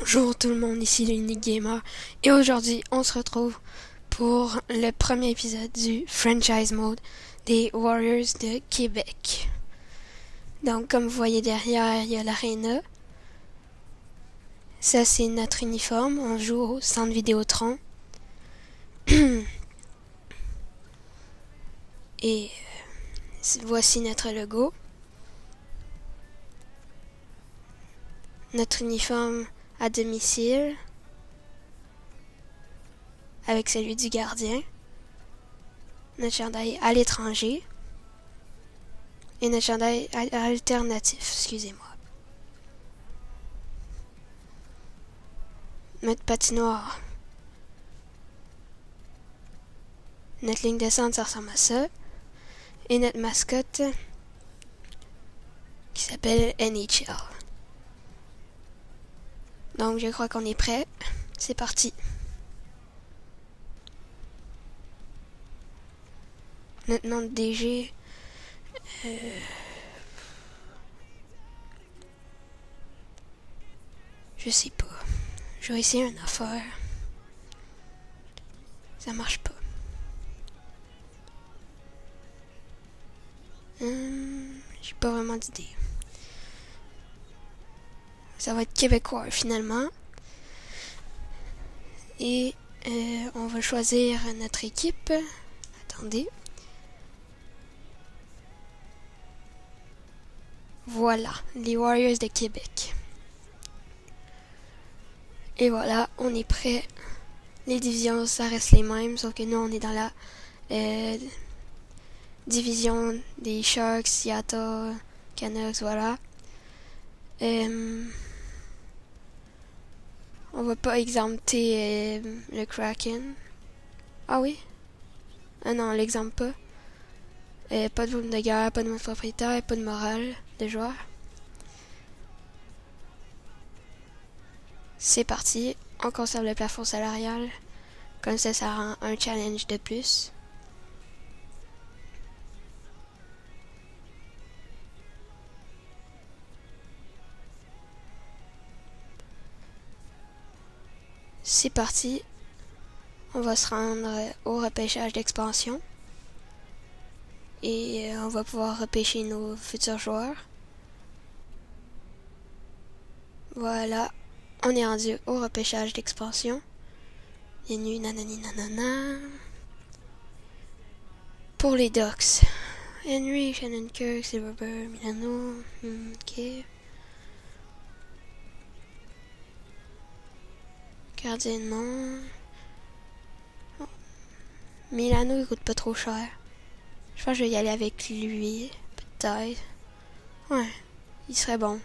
Bonjour tout le monde, ici l'Unique Gamer et aujourd'hui on se retrouve pour le premier épisode du franchise mode des Warriors de Québec. Donc comme vous voyez derrière, il y a l'aréna. Ça c'est notre uniforme, on joue au centre Vidéotron. Et voici notre logo. Notre uniforme à domicile avec celui du gardien. Notre chandail à l'étranger. Et notre chandail alternatif, excusez-moi. Notre patinoire. Notre ligne de centre, ça ressemble à ça. Et notre mascotte qui s'appelle NHL. Donc je crois qu'on est prêt. C'est parti. Notre nom de DG. Je sais pas. Je vais essayer une affaire. Ça marche pas. J'ai pas vraiment d'idée. Ça va être québécois finalement. Et on va choisir notre équipe. Attendez. Voilà, les Warriors de Québec. Et voilà, on est prêt. Les divisions, ça reste les mêmes, sauf que nous, on est dans la division des Sharks, Seattle, Canucks, voilà. On va pas exempter le Kraken. Ah oui? Ah non, on l'exemple pas. Pas de volume de guerre, pas de mode propriétaire, pas de morale de joueur. C'est parti, on conserve le plafond salarial. Comme ça rend un challenge de plus. C'est parti. On va se rendre au repêchage d'expansion. Et on va pouvoir repêcher nos futurs joueurs. Voilà. On est rendu au repêchage d'expansion. Bienvenue, nanani nanana. Pour les Ducks. Henry, Shannon Kirk, Silverberg, Milano. Ok. Gardien non. Oh. Milano, il coûte pas trop cher. Je pense que je vais y aller avec lui. Peut-être. Ouais. Il serait bon.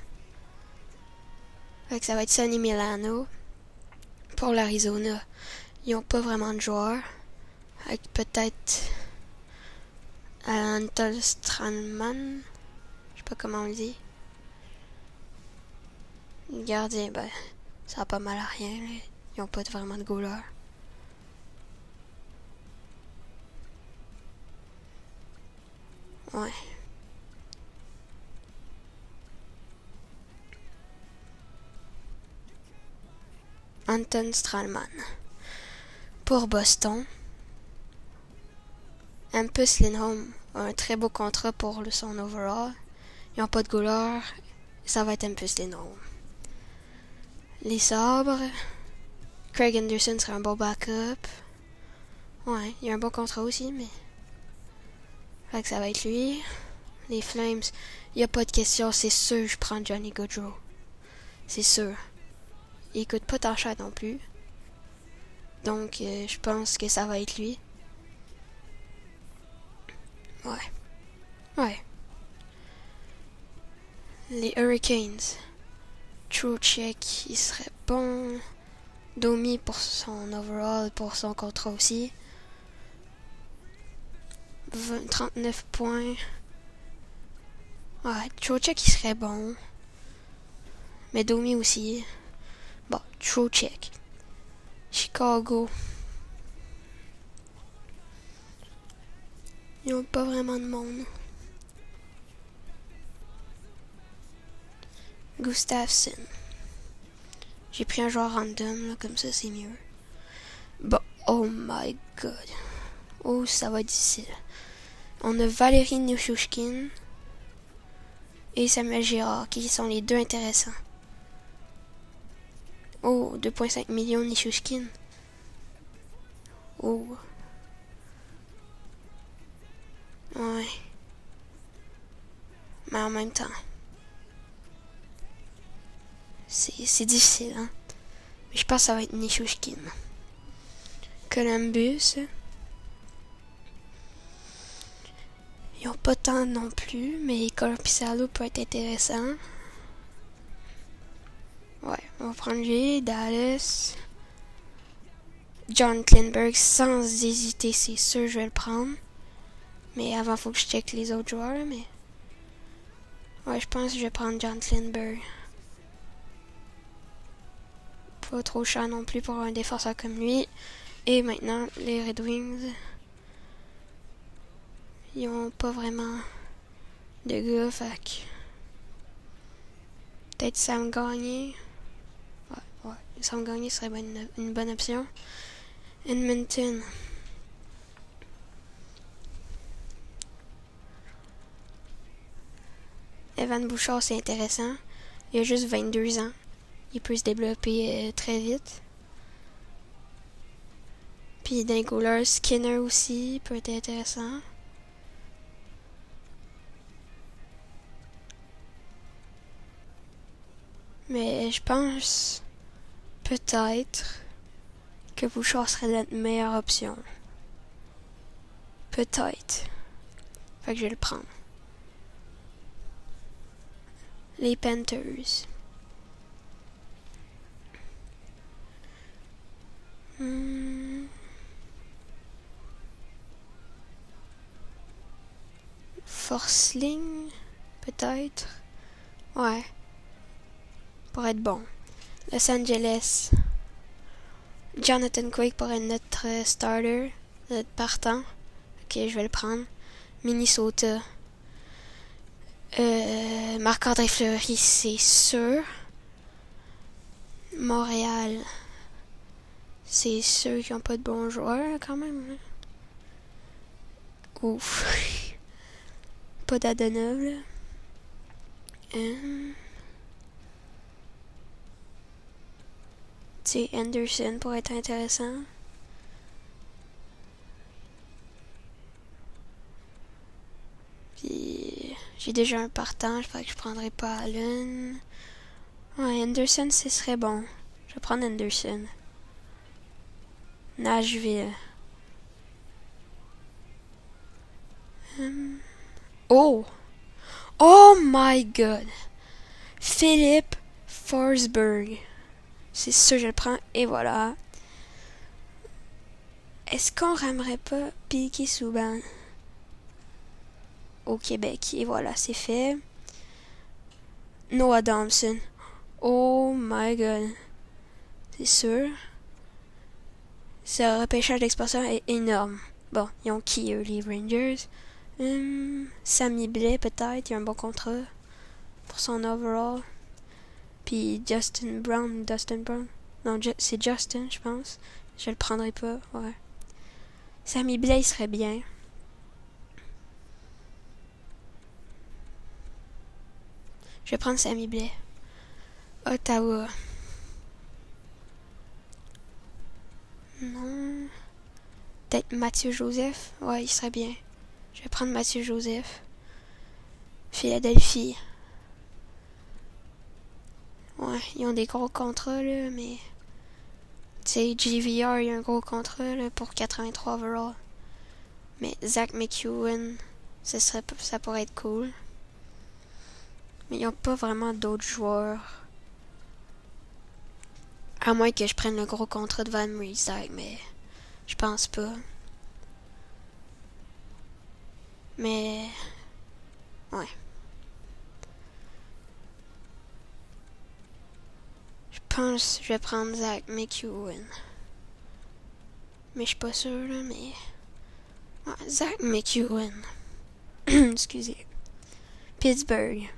Fait que ça va être Sonny Milano. Pour l'Arizona, ils ont pas vraiment de joueurs. Avec peut-être Anton Strandman. Je sais pas comment on le dit. Le gardien, ben, ça a pas mal à rien. Là. Ils ont pas vraiment de goaler. Ouais. Anton Stralman. Pour Boston, Hampus Lindholm a un très beau contrat pour son overall. Ils n'ont pas de goaler. Ça va être Hampus Lindholm. Les Sabres, Craig Anderson sera un bon backup. Ouais, il y a un bon contrat aussi, mais... Fait que ça va être lui. Les Flames, il n'y a pas de question, c'est sûr je prends Johnny Gaudreau. C'est sûr. Il coûte pas tant cher non plus. Donc, je pense que ça va être lui. Ouais. Ouais. Les Hurricanes. Trocheck, il serait bon. Domi pour son overall, pour son contrat aussi. 39 points. Ouais, Trocheck, il serait bon. Mais Domi aussi. Bon, Trocheck. Chicago. Ils n'ont pas vraiment de monde. Gustafsson. J'ai pris un joueur random, là, comme ça c'est mieux. Bon, oh my god. Oh, ça va être difficile. On a Valérie Nichushkin et Samuel Girard, qui sont les deux intéressants. Oh, 2,5 millions Nichushkin. Oh. Ouais. Mais en même temps, c'est difficile, hein. Mais je pense que ça va être Nichushkin. Columbus. Ils ont pas tant non plus, mais Corpissalo peut être intéressant. Ouais, on va prendre lui, Dallas. John Klingberg, sans hésiter, c'est sûr, je vais le prendre. Mais avant, faut que je check les autres joueurs, mais... Ouais, je pense que je vais prendre John Klingberg. Pas trop cher non plus pour un défenseur comme lui. Et maintenant, les Red Wings. Ils ont pas vraiment de gars, fait que... Peut-être Sam Gagné. Ouais, Sam Gagné serait une bonne option. Edmonton. Evan Bouchard, c'est intéressant. Il a juste 22 ans. Il peut se développer très vite. Puis d'un goaler, Skinner aussi peut être intéressant. Mais je pense peut-être que Bouchard serait la meilleure option. Peut-être. Fait que je vais le prendre. Les Panthers. Forsling, peut-être. Ouais. Pour être bon. Los Angeles. Jonathan Quick pour être notre starter. Notre partant. Ok, je vais le prendre. Minnesota. Marc-André Fleury, c'est sûr. Montréal. C'est sûr qu'ils n'ont pas de bons joueurs, quand même. Ouf. Pas d'Adonov, là. Tu sais, Anderson pourrait être intéressant. Puis, j'ai déjà un partant, je crois que je prendrais pas Allen. Ouais, Anderson, ce serait bon. Je vais prendre Anderson. Nashville. Oh! Oh my god! Philippe Forsberg. C'est sûr, je le prends. Et voilà. Est-ce qu'on ramerait pas Piquet Souban au Québec? Et voilà, c'est fait. Noah Thompson. Oh my god. C'est sûr. Ce repêchage d'expansion est énorme. Bon, ils ont qui, eux, les Rangers? Sammy Blais, peut-être. Il a un bon contrat pour son overall. Puis Dustin Brown. Non, c'est Justin, je pense. Je le prendrai pas, ouais. Sammy Blais, il serait bien. Je vais prendre Sammy Blais. Ottawa. Non. Peut-être Mathieu Joseph. Ouais, il serait bien. Je vais prendre Mathieu Joseph. Philadelphie. Ouais, ils ont des gros contrats, là, mais... Tu sais, JVR, il a un gros contrat, là, pour 83 overall. Mais Zach McEwen, ça pourrait être cool. Mais ils n'ont pas vraiment d'autres joueurs. À moins que je prenne le gros contrat de Van Riemsdyk, mais... Je pense pas. Mais... Ouais. Je pense que je vais prendre Zach McEwen. Mais je suis pas sûr, là, mais... Ouais, Zach McEwen. Excusez. Pittsburgh.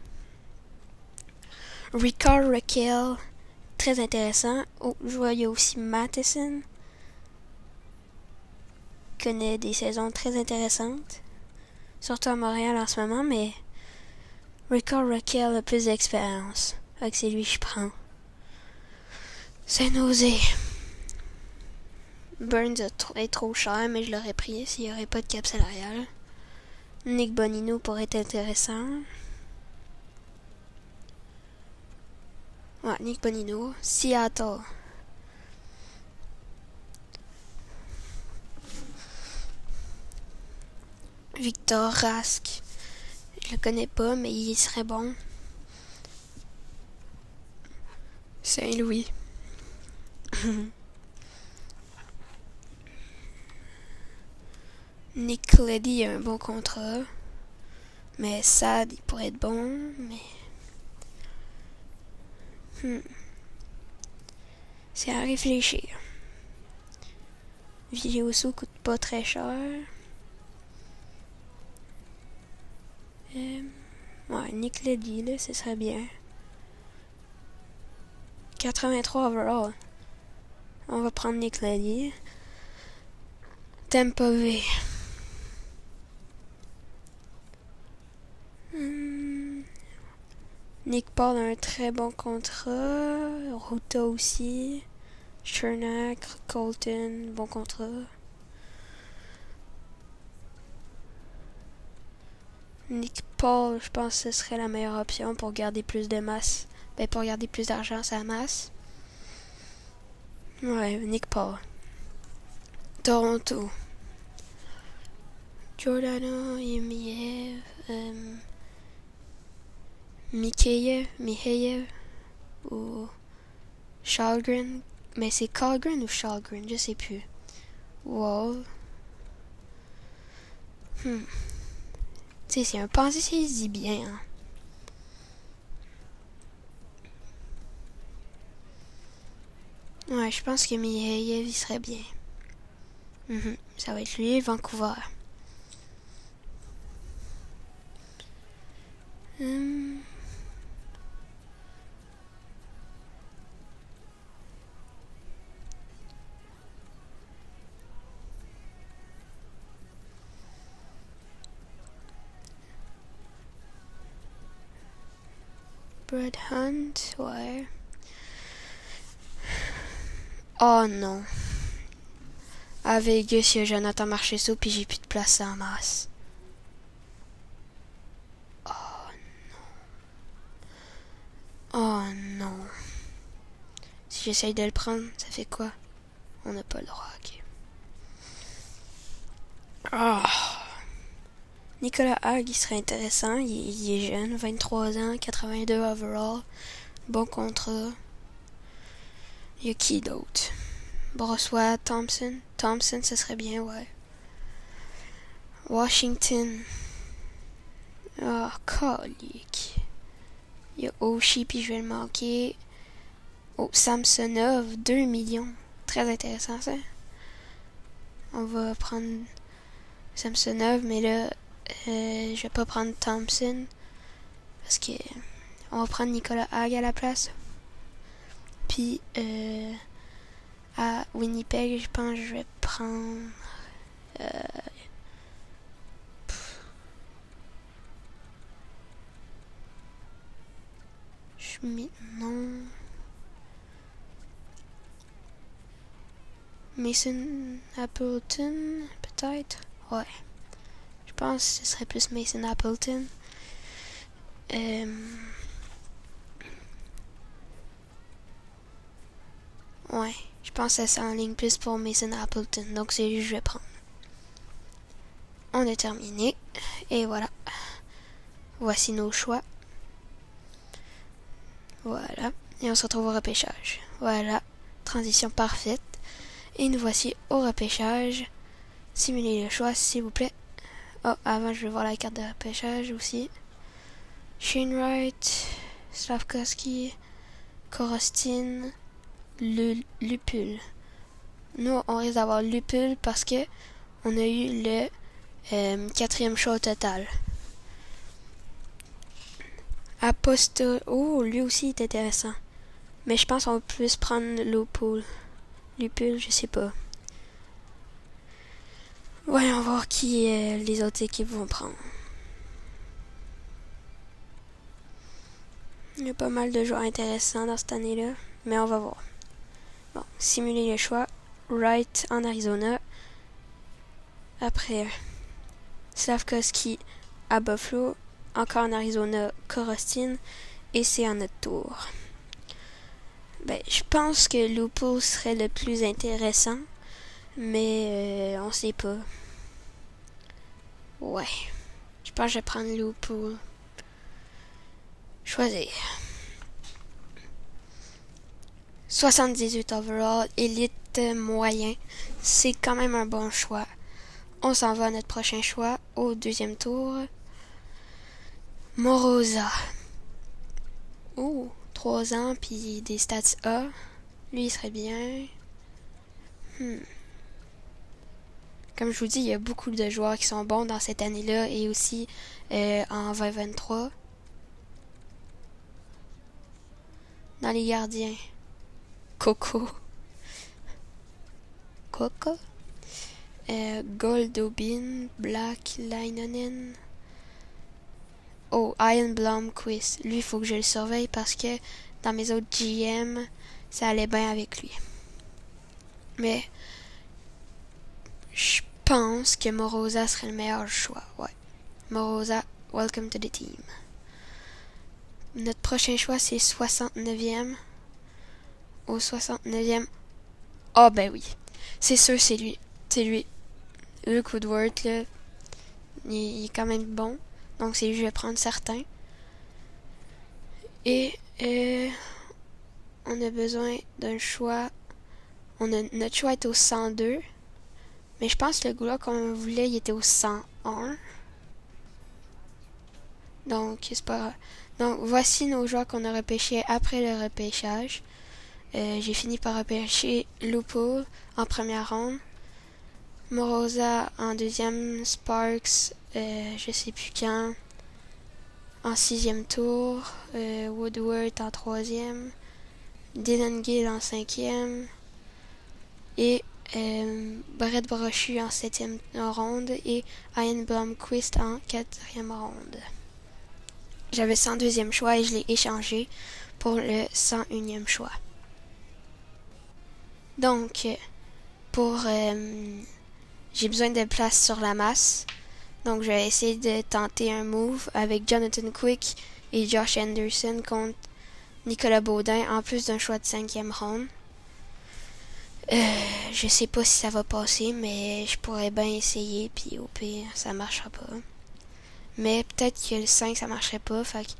Ricard Raquel, très intéressant. Oh, je vois, il y a aussi Matheson. Connaît des saisons très intéressantes. Surtout à Montréal en ce moment, mais Rickard Rakell a plus d'expérience. Fait que c'est lui que je prends. San Jose. Burns est trop cher, mais je l'aurais pris s'il n'y aurait pas de cap salarial. Nick Bonino pourrait être intéressant. Ouais, Nick Bonino. Seattle. Victor Rask. Je le connais pas, mais il serait bon. Saint-Louis. Nick Leddy a un bon contrat. Mais Sad, il pourrait être bon, mais... C'est à réfléchir. Villoso coûte pas très cher. Ouais, Nick Leddy, là, ce serait bien. 83 overall. On va prendre Nick Leddy. Tampa Bay. Nick Paul a un très bon contrat. Ruta aussi. Chernak, Colton, bon contrat. Nick Paul, je pense que ce serait la meilleure option pour garder plus de masse. Ben, pour garder plus d'argent à sa masse. Ouais, Nick Paul. Toronto. Giordano, Yemiev, Mikheyev ou Shalgren. Mais c'est Kallgren ou Shalgren, je sais plus. Wall. Tu sais, c'est un pensée, il se dit bien. Hein. Ouais, je pense que Mikheyev, il serait bien. Ça va être lui, Vancouver. Brad Hunt, ouais. Oh non. À Vegas, il y a Jonathan Marchessault, puis j'ai plus de place en masse. Oh non. Oh non. Si j'essaye de le prendre, ça fait quoi? On n'a pas le droit, ok. Oh. Nicolas Hague, il serait intéressant. Il est jeune, 23 ans, 82 overall. Bon contrat. Il y a qui d'autre? Brossois, Thompson. Thompson, ça serait bien, ouais. Washington. Oh, colique. Il y a Oshie, puis je vais le manquer. Oh, Samsonov, 2 millions. Très intéressant, ça. On va prendre Samsonov, mais là, je vais pas prendre Thompson. Parce que on va prendre Nicolas Hague à la place. Puis, à Winnipeg, je pense que je vais prendre... non... Mason Appleton, peut-être? Ouais. Je pense que ce serait plus Mason Appleton. Ouais. Je pense que ça s'enligne plus pour Mason Appleton. Donc c'est lui que je vais prendre. On a terminé. Et voilà. Voici nos choix. Voilà. Et on se retrouve au repêchage. Voilà. Transition parfaite. Et nous voici au repêchage. Simulez le choix, s'il vous plaît. Oh, avant, je vais voir la carte de repêchage aussi. Shane Wright, Slavkovski, Korostin, Lupul. Nous, on risque d'avoir Lupul parce que on a eu le 4e choix au total. Oh, lui aussi est intéressant. Mais je pense qu'on va plus prendre Lupul. Lupul, je sais pas. Voyons voir qui les autres équipes vont prendre. Il y a pas mal de joueurs intéressants dans cette année-là, mais on va voir. Bon, simuler le choix. Wright en Arizona. Après, Slavkovski à Buffalo. Encore en Arizona, Korostin. Et c'est à notre tour. Ben, je pense que Lupul serait le plus intéressant, mais on sait pas. Ouais, je pense que je vais prendre Lupul. Choisir. 78 overall, élite moyen. C'est quand même un bon choix. On s'en va à notre prochain choix au deuxième tour. Moroza. Oh, 3 ans puis des stats A. Lui, il serait bien. Comme je vous dis, il y a beaucoup de joueurs qui sont bons dans cette année-là et aussi en 2023. Dans les gardiens. Coco. Goldobin, Black, Leinonen. Oh, Ian Blomqvist. Lui, il faut que je le surveille parce que dans mes autres GM, ça allait bien avec lui. Mais je pense que Moroza serait le meilleur choix. Ouais. Moroza, welcome to the team. Notre prochain choix, c'est 69e. Au 69e. Ah, ben oui. C'est sûr, c'est lui. C'est lui. Luke Woodward, là, il est quand même bon. Donc, c'est lui que je vais prendre certain. Et on a besoin d'un choix. Notre choix est au 102. Mais je pense que le goût-là qu'on voulait, il était au 101. Donc, c'est pas grave. Donc, voici nos joueurs qu'on a repêchés après le repêchage. J'ai fini par repêcher Lupul en première ronde. Moroza en deuxième. Sparks, je sais plus quand. En 6e tour. Woodward en 3e. Dylan Gill en 5e. Et Brett Brochu en 7e ronde. Et Ian Blomqvist en 4e ronde. J'avais 102e choix et je l'ai échangé pour le 101e choix. Donc, j'ai besoin de place sur la masse. Donc, je vais essayer de tenter un move avec Jonathan Quick et Josh Anderson contre Nicolas Baudin, en plus d'un choix de 5e ronde. Je sais pas si ça va passer, mais je pourrais bien essayer, puis au pire, ça marchera pas. Mais peut-être que le 5, ça marcherait pas, fait que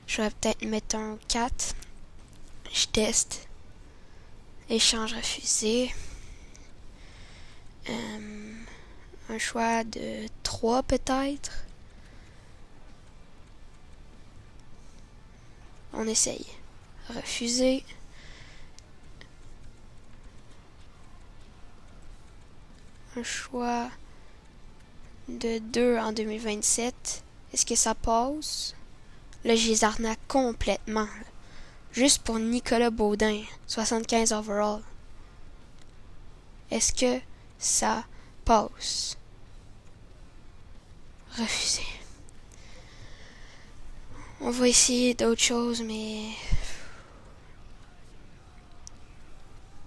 je vais peut-être mettre un 4. Je teste. Échange refusé. Un choix de 3 peut-être. On essaye. Refusé. Un choix de 2 en 2027. Est-ce que ça passe? Là, je les arnaque complètement. Juste pour Nicolas Baudin. 75 overall. Est-ce que ça passe? Refusé. On va essayer d'autres choses, mais...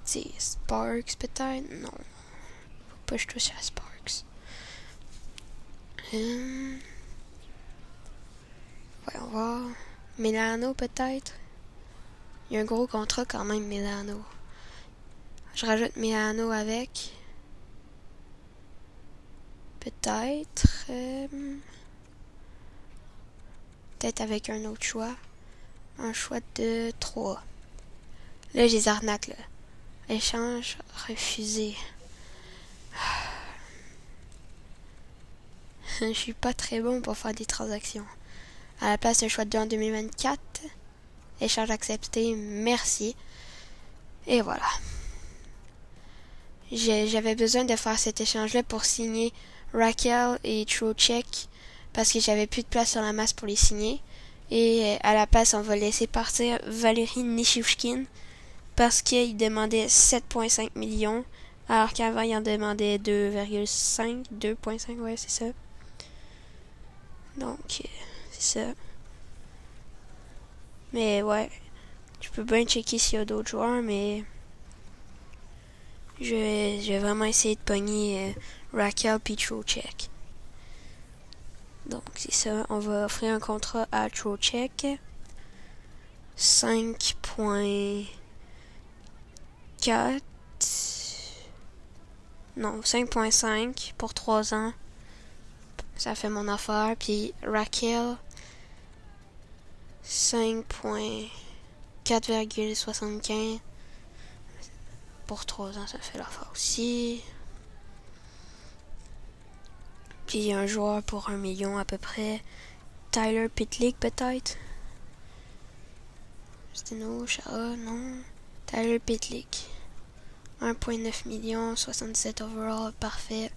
Tu sais, Sparks peut-être? Non. Faut pas que je touche à Sparks. Voyons voir. Milano peut-être? Il y a un gros contrat quand même, Milano. Je rajoute Milano avec. Peut-être. Peut-être avec un autre choix. Un choix de 3. Là, j'ai les arnaques, là. Échange refusé. Je suis pas très bon pour faire des transactions. À la place d'un choix de 2 en 2024. Échange accepté. Merci. Et voilà. J'avais besoin de faire cet échange-là pour signer Raquel et Trocheck parce que j'avais plus de place sur la masse pour les signer. Et à la place, on va laisser partir Valérie Nichushkin parce qu'il demandait 7,5 millions, alors qu'avant, il en demandait 2,5, 2,5, ouais, c'est ça. Donc, c'est ça. Mais ouais, je peux bien checker s'il y a d'autres joueurs, mais je vais vraiment essayer de pogner Raquel puis Trocheck. Donc, c'est ça. On va offrir un contrat à Trocheck. 5,4. Non, 5,5 pour 3 ans. Ça fait mon affaire. Puis Raquel, 5,4,75 pour 3 ans. Ça fait l'affaire aussi. Puis il y a un joueur pour 1 million à peu près. Tyler Pitlick peut-être. Steno, Shara, non. Tyler Pitlick. 1,9 million, 67 overall, parfait.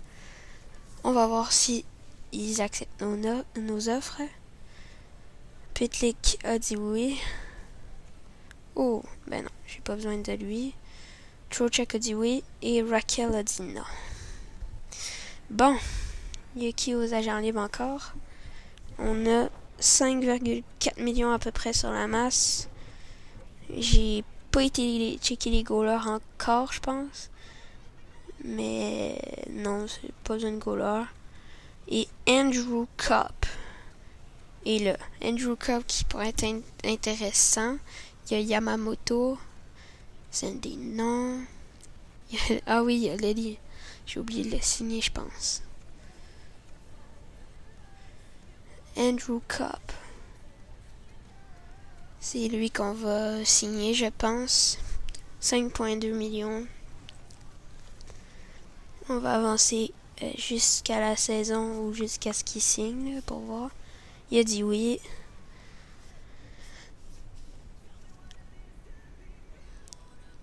On va voir si ils acceptent nos offres. Pitlick a dit oui. Oh, ben non, j'ai pas besoin de lui. Trocheck a dit oui et Raquel a dit non. Bon, il y a qui aux agents libres encore? On a 5,4 millions à peu près sur la masse. J'ai pas été checker les goalers encore, je pense. Mais non, c'est pas besoin de goaler. Et Andrew Copp est là. Andrew Copp qui pourrait être intéressant. Il y a Yamamoto. C'est des noms. Ah oui, il y a Lely. J'ai oublié de le signer, je pense. Andrew Copp. C'est lui qu'on va signer, je pense. 5,2 millions. On va avancer jusqu'à la saison ou jusqu'à ce qu'il signe pour voir. Il a dit oui.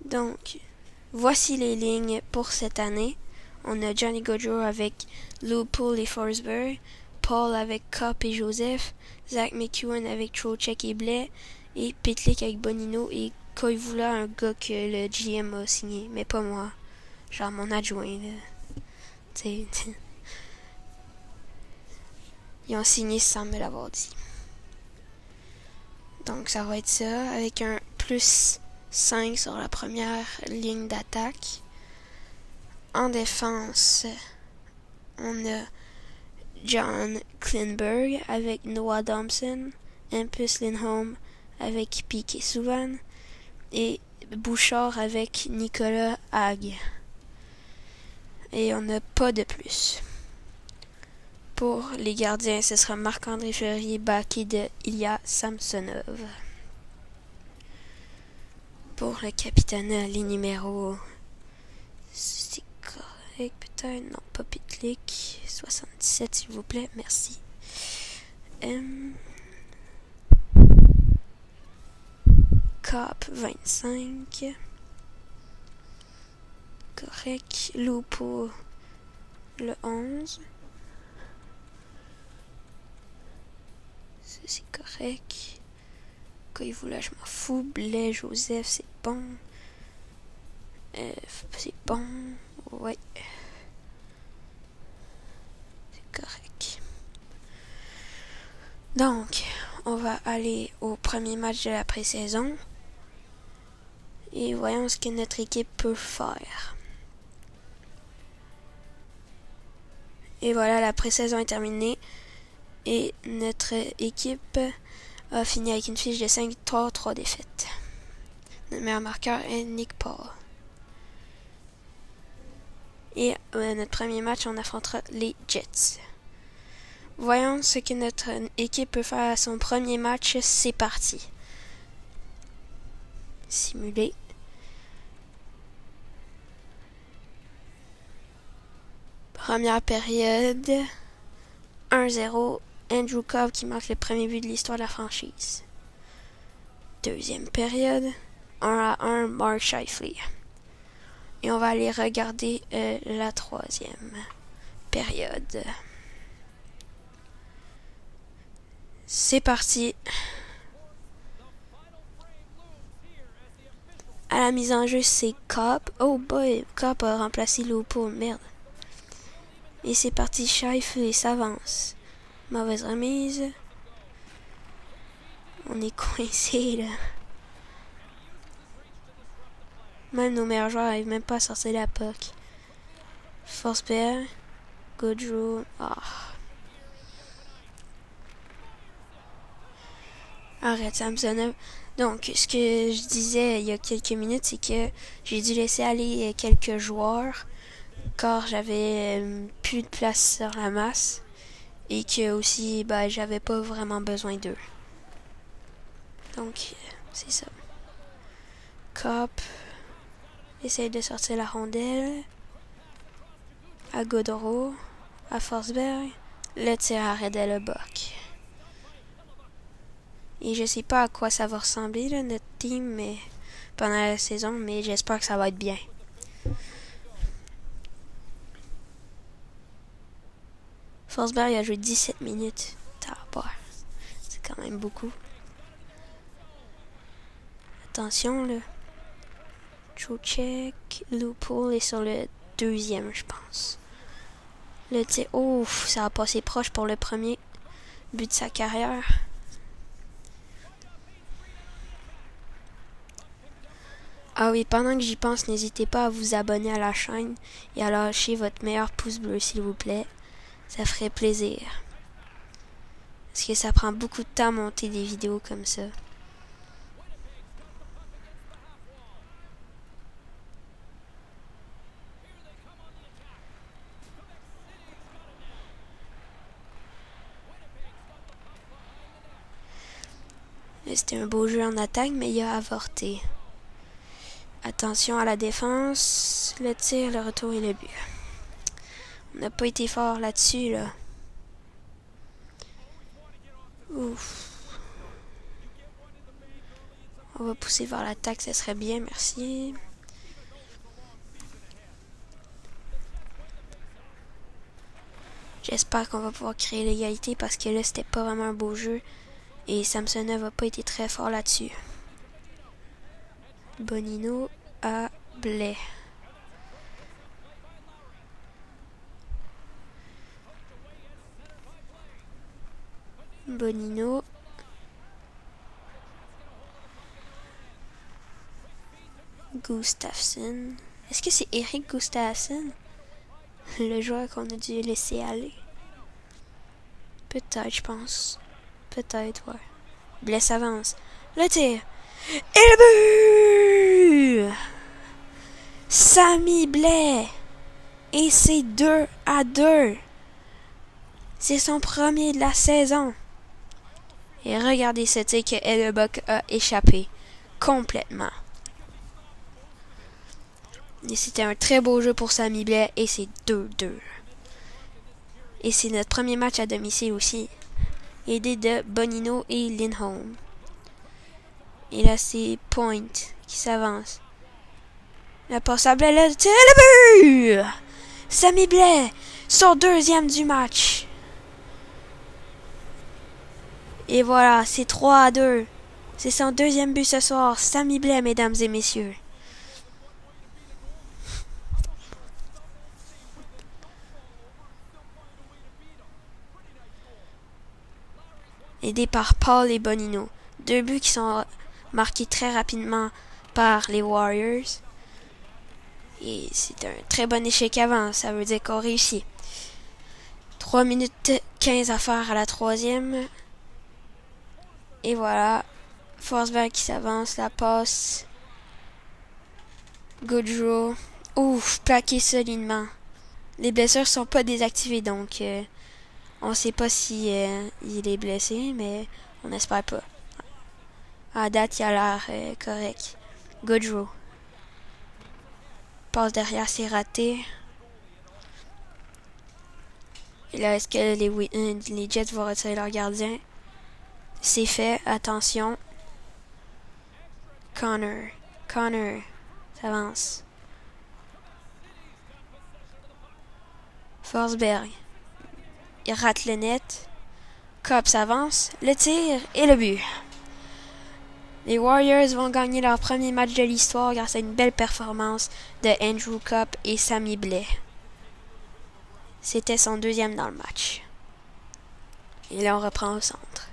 Donc, voici les lignes pour cette année. On a Johnny Gaudreau avec Lupul et Forsberg, Paul avec Copp et Joseph, Zach McEwen avec Trocheck et Blais, et Pitlick avec Bonino et Koivula, un gars que le GM a signé, mais pas moi. Genre mon adjoint, là. T'sais. Ils ont signé sans me l'avoir dit. Donc ça va être ça, avec un plus 5 sur la première ligne d'attaque. En défense, on a John Klingberg avec Noah Thompson, Hampus Lindholm avec Piquet Souban et Bouchard avec Nicolas Hague. Et on n'a pas de plus. Pour les gardiens, ce sera Marc-André Fleury, backé de Ilya Samsonov. Pour le capitaine, les numéros, c'est correct peut-être, non pas Pitlick, 77 s'il vous plaît, merci. Copp 25, correct. Lupo le 11, c'est correct. Koivula, je m'en fous. Blais, Joseph, c'est bon. C'est bon. Ouais. C'est correct. Donc, on va aller au premier match de la pré-saison. Et voyons ce que notre équipe peut faire. Et voilà, la pré-saison est terminée. Et notre équipe a fini avec une fiche de 5 victoires, 3 défaites. Notre meilleur marqueur est Nick Paul. Et notre premier match, on affrontera les Jets. Voyons ce que notre équipe peut faire à son premier match. C'est parti. Simuler. Première période. 1-0. Andrew Copp qui marque le premier but de l'histoire de la franchise. Deuxième période. 1-1. Mark Scheifele. Et on va aller regarder la troisième période. C'est parti. À la mise en jeu, c'est Copp. Oh boy, Copp a remplacé Lupo. Merde. Et c'est parti, Scheifele s'avance. Mauvaise remise. On est coincé là. Même nos meilleurs joueurs n'arrivent même pas à sortir la puck. Forsberg. Gaudreau. Ah. Arrête, Samsonov. Donc, ce que je disais il y a quelques minutes, c'est que j'ai dû laisser aller quelques joueurs car j'avais plus de place sur la masse et que aussi, j'avais pas vraiment besoin d'eux. Donc, c'est ça. Copp essaye de sortir la rondelle à Gaudreau, à Forsberg. Le tir arrêtait le boc. Et je sais pas à quoi ça va ressembler, là, notre team, mais pendant la saison, mais j'espère que ça va être bien. Forsberg a joué 17 minutes. C'est quand même beaucoup. Attention, là. Trocheck, Lupo est sur le deuxième, je pense. Le tir, ouf, ça a passé proche pour le premier but de sa carrière. Ah oui, pendant que j'y pense, n'hésitez pas à vous abonner à la chaîne et à lâcher votre meilleur pouce bleu, s'il vous plaît. Ça ferait plaisir. Parce que ça prend beaucoup de temps à monter des vidéos comme ça. C'était un beau jeu en attaque, mais il a avorté. Attention à la défense. Le tir, le retour et le but. On n'a pas été fort là-dessus, là. Ouf. On va pousser vers l'attaque, ça serait bien, merci. J'espère qu'on va pouvoir créer l'égalité parce que là, c'était pas vraiment un beau jeu. Et Samsonov n'a pas été très fort là-dessus. Bonino à Blais. Bonino. Gustafsson. Est-ce que c'est Eric Gustafsson? Le joueur qu'on a dû laisser aller. Peut-être, je pense. Peut-être, ouais. Blais s'avance. Le tir. Et le but! Sami Blais. Et c'est 2-2. C'est son premier de la saison. Et regardez ce tir que Hellebuck a échappé. Complètement. Et c'était un très beau jeu pour Sami Blais. Et c'est 2-2. Et c'est notre premier match à domicile aussi. Aidé de Bonino et Lindholm. Et là, c'est Point qui s'avance. La passe à Blais, le tir, le but! Sami Blais, son deuxième du match. Et voilà, c'est 3-2. C'est son deuxième but ce soir. Sami Blais, mesdames et messieurs. Aidé par Paul et Bonino. Deux buts qui sont marqués très rapidement par les Warriors. Et c'est un très bon échec avant. Ça veut dire qu'on réussit. 3 minutes 15 à faire à la troisième. Et voilà. Forsberg qui s'avance. La passe. Gaudreau. Ouf, plaqué solidement. Les blessures sont pas désactivées, donc on sait pas si il est blessé, mais on espère pas. À date, il a l'air correct. Gaudreau. Passe derrière, c'est raté. Et là, est-ce que les Jets vont retirer leur gardien? C'est fait, attention. Connor s'avance. Forsberg. Il rate le net. Copp s'avance. Le tir et le but. Les Warriors vont gagner leur premier match de l'histoire grâce à une belle performance de Andrew Cup et Sammy Blais. C'était son deuxième dans le match. Et là, on reprend au centre.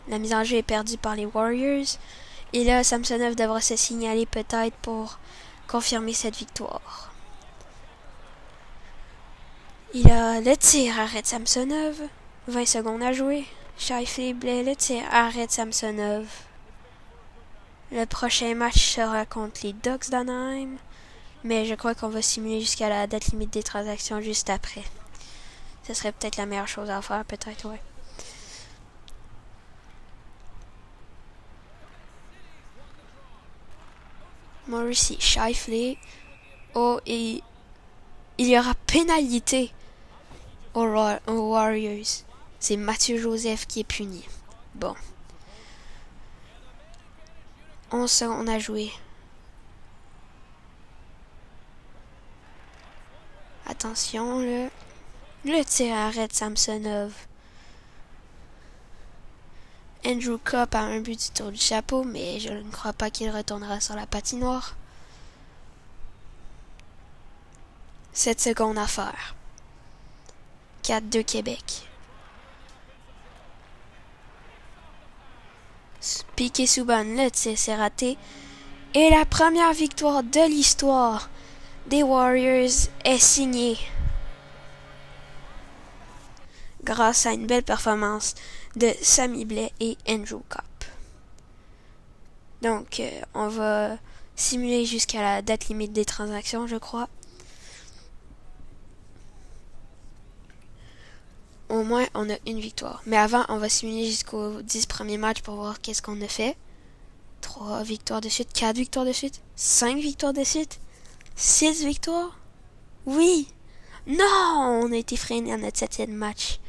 La mise en jeu est perdue par les Warriors. Et là, Samsonov devra se signaler peut-être pour confirmer cette victoire. Il a le tir, arrête Samsonov. 20 secondes à jouer. Scheifele Blais, le tir, arrête Samsonov. Le prochain match sera contre les Ducks d'Anaheim. Mais je crois qu'on va simuler jusqu'à la date limite des transactions juste après. Ce serait peut-être la meilleure chose à faire, peut-être, ouais. Morrissey, Scheifele. Oh, et il y aura pénalité aux Warriors. C'est Mathieu Joseph qui est puni. Bon. 11 secondes à jouer. Attention, le tir arrête Samsonov. Andrew Cup a un but du tour du chapeau, mais je ne crois pas qu'il retournera sur la patinoire. 7 secondes à faire. 4-2 Québec. Piqué Souban, le tir s'est raté. Et la première victoire de l'histoire des Warriors est signée. Grâce à une belle performance de Sammy Blais et Andrew Cup. Donc, on va simuler jusqu'à la date limite des transactions, je crois. Au moins, on a une victoire. Mais avant, on va simuler jusqu'aux 10 premiers matchs pour voir qu'est-ce qu'on a fait. 3 victoires de suite, 4 victoires de suite, 5 victoires de suite, 6 victoires. Oui! Non! On a été freiné à notre 7e match.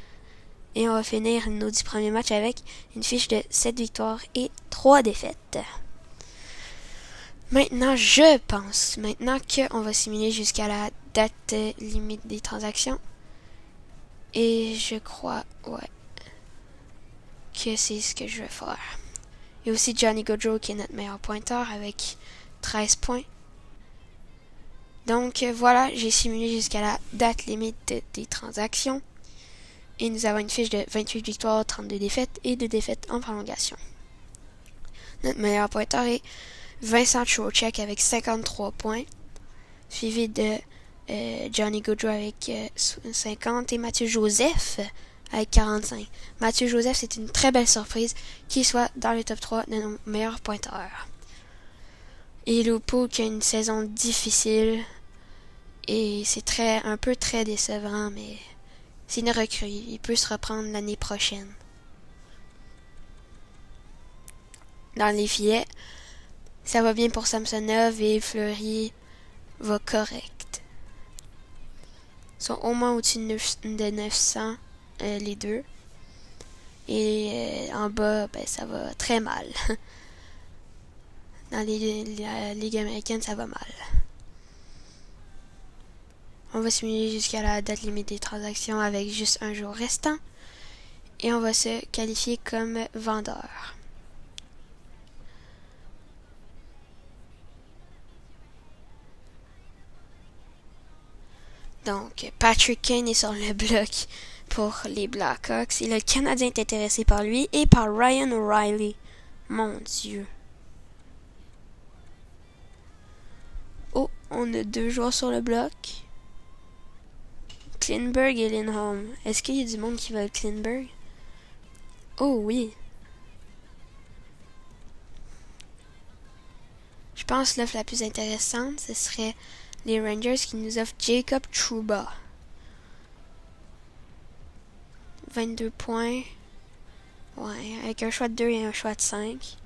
Et on va finir nos 10 premiers matchs avec une fiche de 7 victoires et 3 défaites. Maintenant, je pense qu'on va simuler jusqu'à la date limite des transactions. Et je crois, que c'est ce que je vais faire. Il y a aussi Johnny Gaudreau qui est notre meilleur pointeur avec 13 points. Donc voilà, j'ai simulé jusqu'à la date limite des transactions. Et nous avons une fiche de 28 victoires, 32 défaites et 2 défaites en prolongation. Notre meilleur pointeur est Vincent Trocheck avec 53 points, suivi de Johnny Gaudreau avec 50 et Mathieu Joseph avec 45. Mathieu Joseph, c'est une très belle surprise qu'il soit dans le top 3 de nos meilleurs pointeurs. Et Lupo qui a une saison difficile et c'est un peu très décevant, mais c'est une recrue. Il peut se reprendre l'année prochaine. Dans les filets, ça va bien pour Samsonov et Fleury va correct. Ils sont au moins au-dessus de 900, les deux. Et en bas, ça va très mal. Dans la Ligue américaine, ça va mal. On va simuler jusqu'à la date limite des transactions avec juste un jour restant. Et on va se qualifier comme vendeur. Donc, Patrick Kane est sur le bloc pour les Blackhawks. Et le Canadien est intéressé par lui et par Ryan O'Reilly. Mon Dieu. Oh, on a 2 joueurs sur le bloc. Klingberg et Lindholm. Est-ce qu'il y a du monde qui veut Klingberg? Oh oui. Je pense que l'offre la plus intéressante, ce serait les Rangers qui nous offrent Jacob Trouba. 22 points. Ouais, avec un choix de 2 et un choix de 5.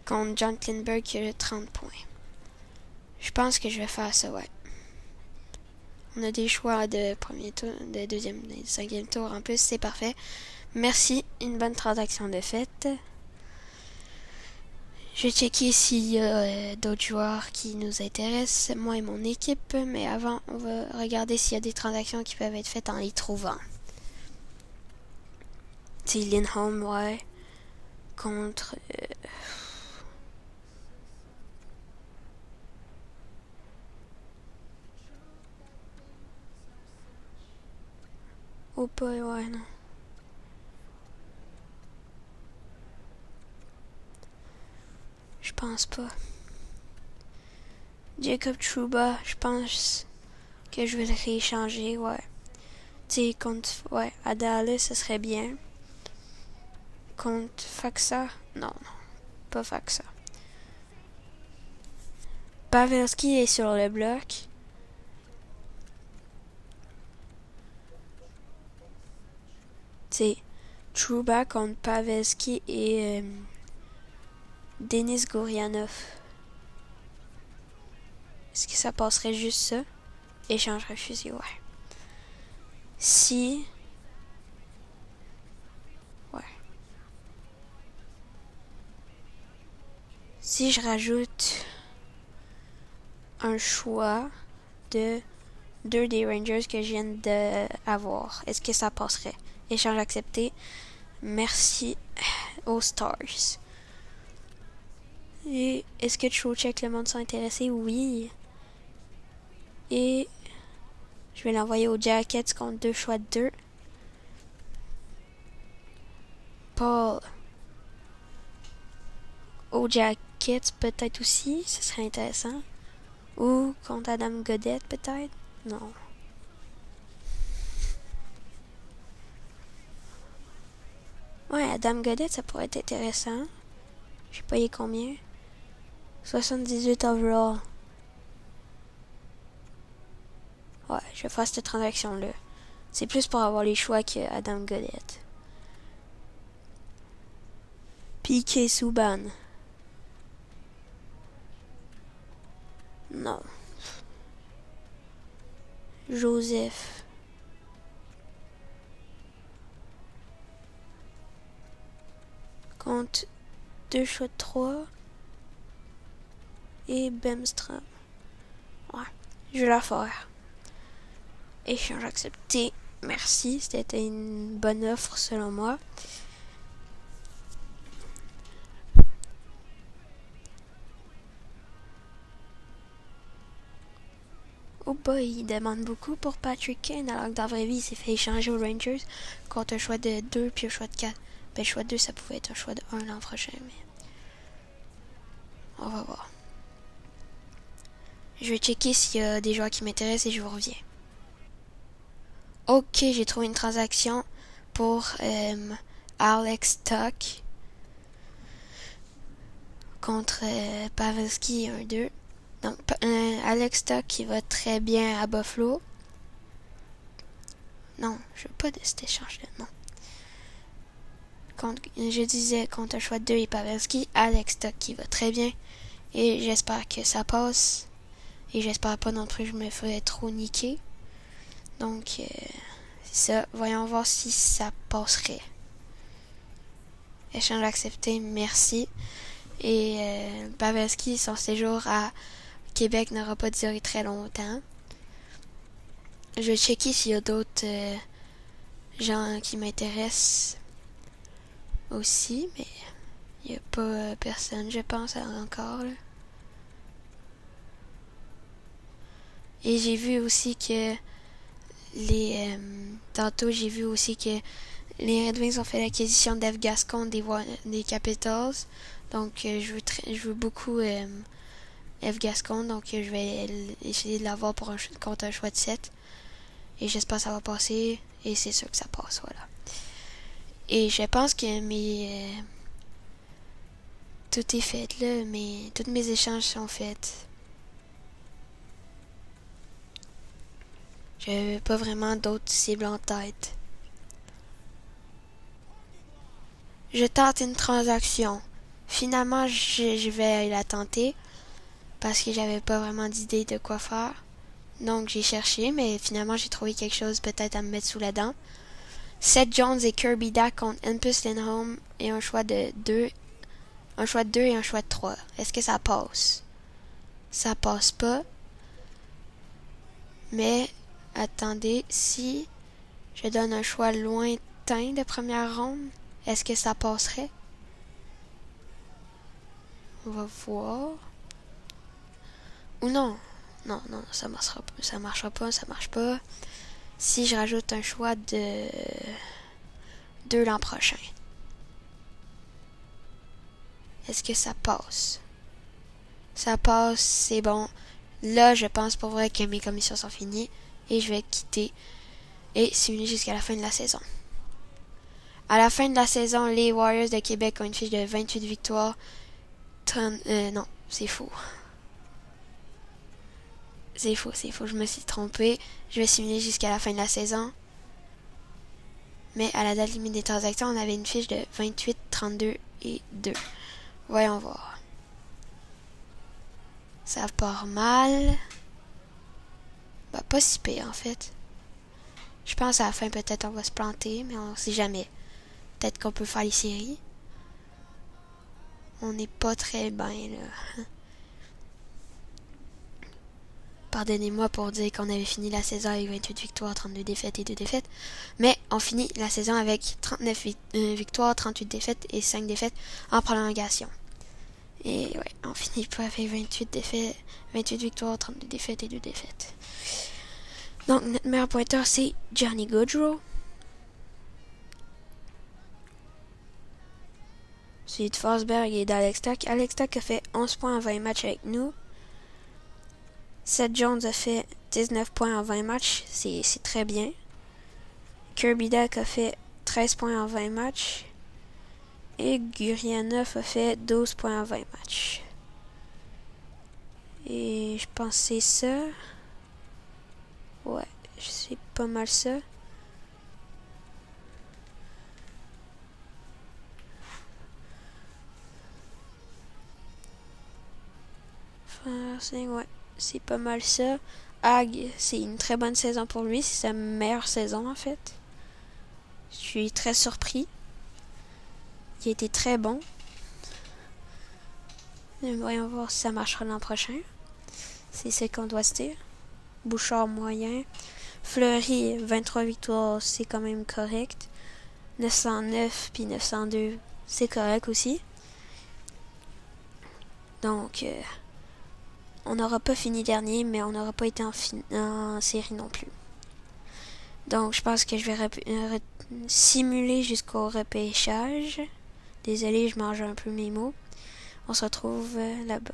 Contre John Klingberg qui a 30 points. Je pense que je vais faire ça, ouais. On a des choix de premier tour, de deuxième et de 5e tour. En plus, c'est parfait. Merci, une bonne transaction de fait. Je vais checker s'il y a d'autres joueurs qui nous intéressent, moi et mon équipe. Mais avant, on va regarder s'il y a des transactions qui peuvent être faites en les trouvant. sais, Lindholm, ouais. Contre... oh boy, ouais, non. Je pense pas. Jacob Trouba, je pense que je vais le rééchanger, ouais. Tu sais, contre... ouais, à Dallas, ce serait bien. Contre Faxa, non, pas Faxa. Pavelski est sur le bloc. C'est Trouba contre Pavelski et Denis Gourianov. Est-ce que ça passerait juste ça? Échange refusé, ouais. Si... ouais. Si je rajoute un choix de 2 des Rangers que je viens d'avoir, est-ce que ça passerait? Échange accepté. Merci aux Stars. Et est-ce que Trocheck, le monde sont intéressés? Oui. Et je vais l'envoyer aux Jackets contre 2 choix de 2. Paul aux Jackets peut-être aussi, ce serait intéressant. Ou contre Adam Godette peut-être? Non. Ouais, Adam Godette, ça pourrait être intéressant. Je sais pas, il est combien? 78 overall. Ouais, je vais faire cette transaction-là. C'est plus pour avoir les choix que Adam Godette. Piqué Souban. Non. Joseph. Contre 2 choix de 3. Et Bemstrom. Ouais, je vais la faire. Échange accepté. Merci, c'était une bonne offre selon moi. Oh boy, il demande beaucoup pour Patrick Kane, alors que dans la vraie vie, il s'est fait échanger aux Rangers contre un choix de 2 puis un choix de 4. Ben, le choix de 2, ça pouvait être un choix de 1 l'an prochain, mais... on va voir. Je vais checker s'il y a des joueurs qui m'intéressent et je vous reviens. Ok, j'ai trouvé une transaction pour Alex Tuch contre Pavelski 1-2. Donc, Alex Tuch qui va très bien à Buffalo. Non, je veux pas de cet échange-là, non. Je disais contre un choix de 2 et Pavelski, Alex Tuch qui va très bien. Et j'espère que ça passe. Et j'espère pas non plus que je me ferai trop niquer. Donc, c'est ça. Voyons voir si ça passerait. Échange accepté, merci. Et Pavelski, son séjour à Québec n'aura pas duré très longtemps. Je vais checker s'il y a d'autres gens qui m'intéressent aussi, mais il n'y a pas personne, je pense, encore. Là. Et j'ai vu aussi que tantôt, j'ai vu aussi que les Red Wings ont fait l'acquisition d'Eve Gascon des Capitals. Donc, je veux beaucoup Eve Gascon. Donc, je vais essayer de l'avoir contre un choix de 7. Et j'espère que ça va passer. Et c'est sûr que ça passe, voilà. Et je pense que tout est fait, là. Tous mes échanges sont faits. J'avais pas vraiment d'autres cibles en tête. Je tente une transaction. Finalement, je vais la tenter parce que j'avais pas vraiment d'idée de quoi faire. Donc j'ai cherché, mais finalement j'ai trouvé quelque chose peut-être à me mettre sous la dent. Seth Jones et Kirby Dack contre Hampus Lindholm et un choix de 2. Un choix de 2 et un choix de 3. Est-ce que ça passe? Ça passe pas. Mais attendez, si je donne un choix lointain de première ronde, Est-ce que ça passerait? On va voir. Ou non. Non, ça marchera pas. Ça marche pas. Si je rajoute un choix de 2 l'an prochain. Est-ce que ça passe? Ça passe, c'est bon. Là, je pense pour vrai que mes commissions sont finies. Et je vais quitter et simuler jusqu'à la fin de la saison. À la fin de la saison, les Warriors de Québec ont une fiche de 28 victoires. 30, non, c'est faux. C'est faux, je me suis trompée. Je vais simuler jusqu'à la fin de la saison. Mais à la date limite des transactions, on avait une fiche de 28, 32 et 2. Voyons voir. Ça part mal. Bah, pas si pire en fait. Je pense à la fin, peut-être on va se planter, mais on sait jamais. Peut-être qu'on peut faire les séries. On n'est pas très bien, là. Pardonnez-moi pour dire qu'on avait fini la saison avec 28 victoires, 32 défaites et 2 défaites. Mais on finit la saison avec 39 victoires, 38 défaites et 5 défaites en prolongation. Et ouais, on finit pas avec 28 victoires, 32 défaites et 2 défaites. Donc, notre meilleur pointeur, c'est Johnny Gaudreau. Celui de Forsberg et d'Alex Tuch. Alex Tuch a fait 11 points en 20 matchs avec nous. Seth Jones a fait 19 points en 20 matchs. C'est très bien. Kirby Dach a fait 13 points en 20 matchs. Et Gurianov a fait 12 points en 20 matchs. Et je pense que c'est ça. Ouais, c'est pas mal ça. Ouais, c'est pas mal ça. Hag, c'est une très bonne saison pour lui. C'est sa meilleure saison en fait. Je suis très surpris. Il a été très bon. Voyons voir si ça marchera l'an prochain. C'est ce qu'on doit se dire. Bouchard moyen. Fleury, 23 victoires, c'est quand même correct. 909 puis 902, c'est correct aussi. Donc, on n'aura pas fini dernier, mais on n'aura pas été en série non plus. Donc, je pense que je vais simuler jusqu'au repêchage. Désolé, je mange un peu mes mots. On se retrouve là-bas.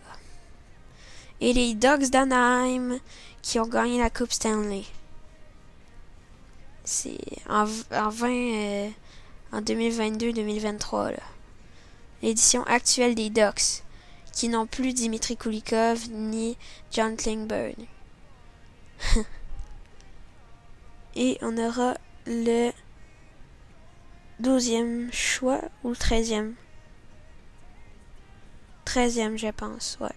Et les Ducks d'Anaheim qui ont gagné la Coupe Stanley. C'est en 2022-2023. L'édition actuelle des Ducks, qui n'ont plus Dimitri Kulikov ni John Klingberg. Et on aura le 12e choix ou le 13e. 13e, je pense, ouais.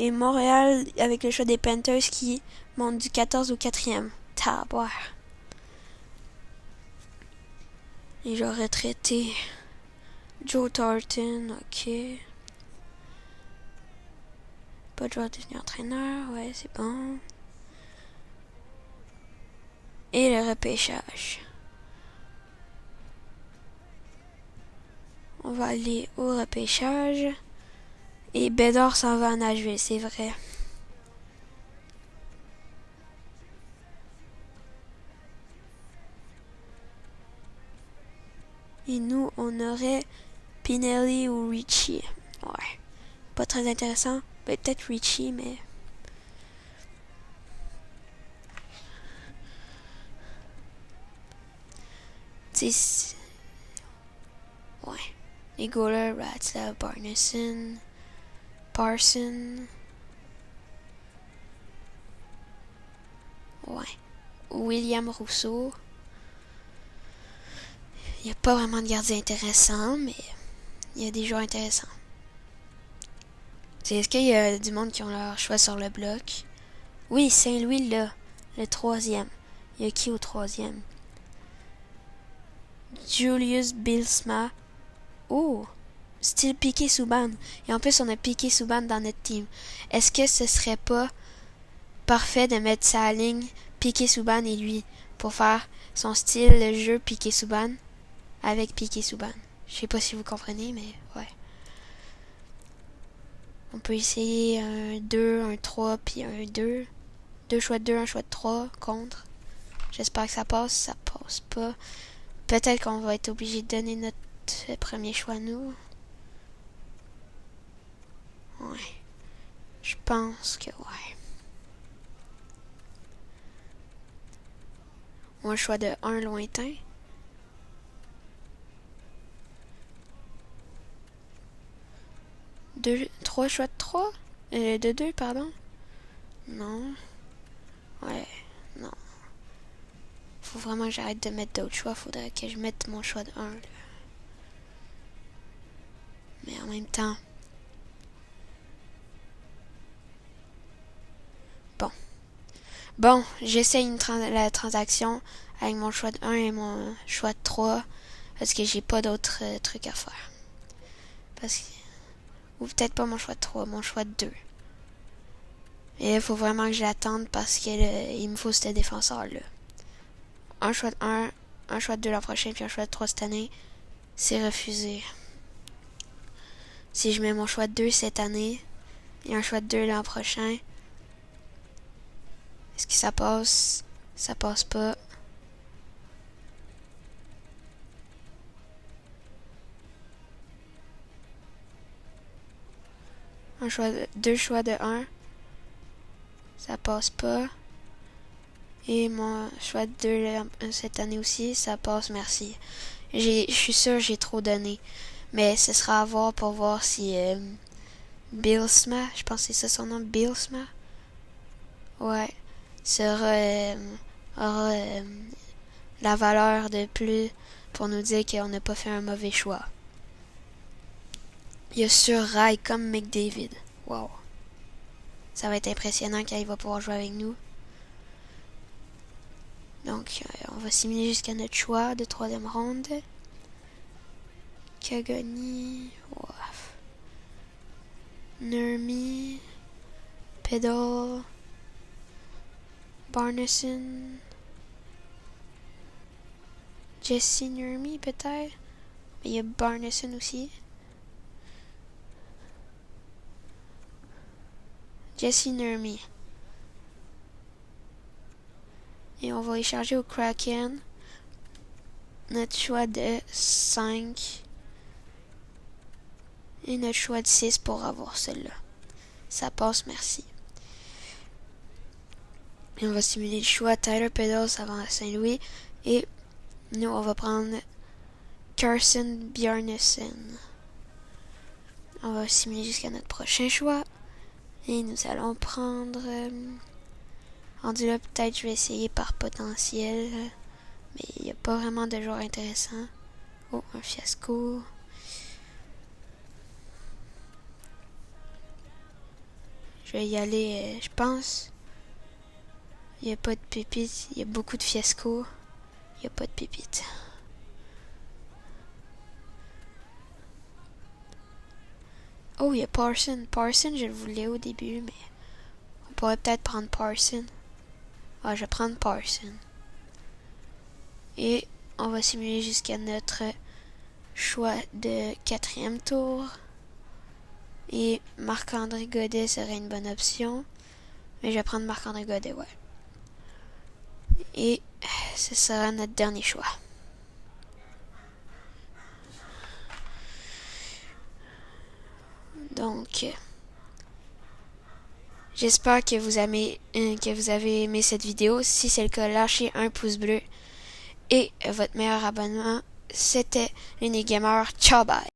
Et Montréal avec le choix des Panthers qui monte du 14 au 4e. Taboire. Et j'aurais traité Joe Thornton, ok. Pas de joueur devenu entraîneur, ouais, c'est bon. Et le repêchage. On va aller au repêchage. Et Bédard s'en va à Nashville, c'est vrai. Et nous, on aurait Pinelli ou Richie. Ouais. Pas très intéressant. Peut-être Richie, mais... T'sais... Ouais. Les goalers, Ratzlaff, Barneson, Parson... Ouais. William Rousseau. Il n'y a pas vraiment de gardien intéressant, mais il y a des joueurs intéressants. Est-ce qu'il y a du monde qui ont leur choix sur le bloc? Oui, Saint-Louis, là. Le 3e. Il y a qui au 3e? Julius Bilsma. Oh! Style Piqué Souban. Et en plus, on a Piqué Souban dans notre team. Est-ce que ce serait pas parfait de mettre sa ligne Piqué Souban et lui pour faire son style, le jeu Piqué Subban avec Piqué Subban. Je sais pas si vous comprenez, mais ouais. On peut essayer un 2, un 3, puis un 2. 2 choix de 2, un choix de 3 contre. J'espère que ça passe. Ça passe pas. Peut-être qu'on va être obligé de donner notre premier choix à nous. Ouais. Je pense que ouais. Ou un choix de 1 lointain. Trois choix de 3? De 2, pardon. Non. Ouais, non. Faut vraiment que j'arrête de mettre d'autres choix. Faudrait que je mette mon choix de 1. Là. Mais en même temps... Bon, j'essaye la transaction avec mon choix de 1 et mon choix de 3 parce que j'ai pas d'autres trucs à faire. Parce que... Ou peut-être pas mon choix de 3, mon choix de 2. Et il faut vraiment que j'attende parce que il me faut ce défenseur-là. Un choix de 1, un choix de 2 l'an prochain, puis un choix de 3 cette année, c'est refusé. Si je mets mon choix de 2 cette année et un choix de 2 l'an prochain, est-ce que ça passe? Ça passe pas. Deux choix de 1. Ça passe pas. Et mon choix de 2 cette année aussi, ça passe, merci. Je suis sûre j'ai trop donné. Mais ce sera à voir pour voir si Bylsma, je pense que c'est ça son nom, Bylsma. Ouais. Aura la valeur de plus pour nous dire qu'on n'a pas fait un mauvais choix. Il y a sur rail comme McDavid. Wow. Ça va être impressionnant quand il va pouvoir jouer avec nous. Donc, on va simuler jusqu'à notre choix de 3e ronde. Kagoni. Wow. Nurmi. Pedal. Barneson. Jesse Nurmi peut-être. Mais il y a Barneson aussi. Jesse Nurmi. Et on va échanger au Kraken. Notre choix de 5. Et notre choix de 6 pour avoir celle-là. Ça passe, merci. Et on va simuler le choix Tyler Pedals avant Saint-Louis. Et nous, on va prendre Carson Bjarnason. On va simuler jusqu'à notre prochain choix. Et nous allons prendre... rendu là, peut-être je vais essayer par potentiel. Mais il n'y a pas vraiment de joueur intéressant. Oh, un fiasco. Je vais y aller, je pense. Il n'y a pas de pépites. Il y a beaucoup de fiascos. Il n'y a pas de pépites. Oh, il y a Parson. Parson, je le voulais au début, mais on pourrait peut-être prendre Parson. Ah, je vais prendre Parson. Et on va simuler jusqu'à notre choix de 4e tour. Et Marc-André Godet serait une bonne option. Mais je vais prendre Marc-André Godet, ouais. Et ce sera notre dernier choix. Donc, j'espère que vous avez aimé cette vidéo. Si c'est le cas, lâchez un pouce bleu. Et votre meilleur abonnement, c'était Lenny Gamer. Ciao, bye!